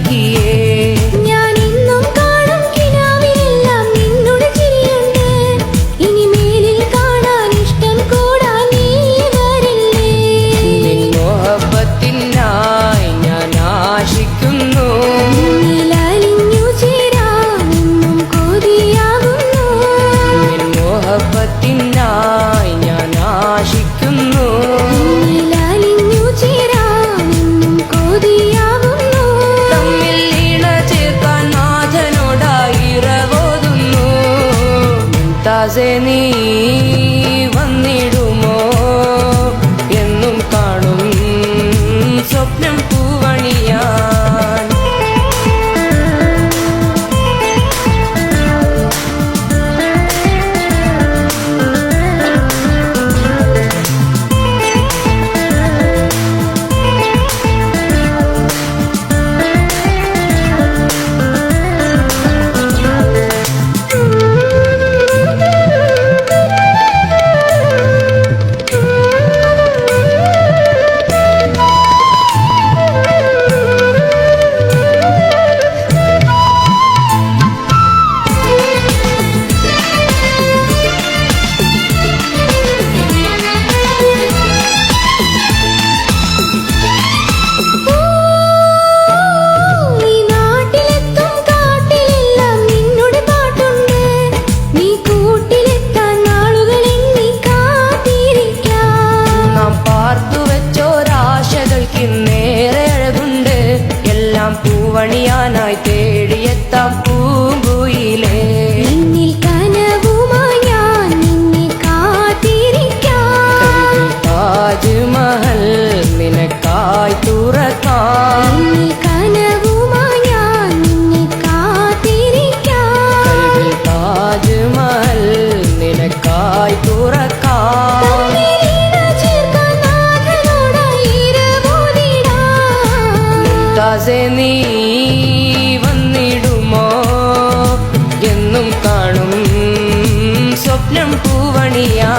സഖിയേ. ഞാൻ ഇന്നും കാണും കിനാവിലെല്ലാം നിന്നുടെ ചിരിയുണ്ട്. ഇനി മേലിൽ കാണാൻ ഇഷ്ടം കൂടാൻ നീ വരില്ലേ? നിൻ മോഹബത്തിനായി ഞാൻ ആശിക്കുന്നു. നിന്നിലലിഞ്ഞു ചേരാനെന്നും കൊതിയാകുന്നു. നിൻ മോഹബത്തിനായി ഞാൻ ആശിക്കുന്നു. നിന്നിലലിഞ്ഞു ചേരാനെന്നും കൊതിയാകുന്നു. തമ്മിൽ ഇണ ചേർക്കാൻ നാഥനോടായി ഇറവോതുന്നു. മുംതാസേ നീ വന്നിടുമോ? എന്നും കാണും സ്വപ്നം പൂവണിയാൻ. ഈ നാട്ടിലെത്തും കാട്ടിലെല്ലാം നിന്നുടെ പാട്ടുണ്ട്. നീ കൂട്ടിലെത്താൻ നാളുകൾ എണ്ണി കാത്തിരിക്കാം. നാം പാർത്തു വെച്ചോരാശകൾക്ക് നേരെ അഴകുണ്ട്. എല്ലാം പൂവണിയാനായി തേടിയെത്താം പൂങ്കുയിലേ. നിന്നിൽ കനവുമായി ഞാൻ നിന്നെ കാത്തിരിക്കാം. താജ്മഹൽ നിനക്കായി തുറക്കാം. നിന്നിൽ കനവുമായി ഞാൻ നിന്നെ കാത്തിരിക്കാം. താജ്മഹൽ നിനക്കായി തുറക്കാം. തമ്മിലിണ ചേർക്കാൻ നാഥനോടായി ഇരവോതിടാം. മുംതാസേ നീ വന്നിടുമോ? എന്നും കാണും സ്വപ്നം പൂവണിയാ.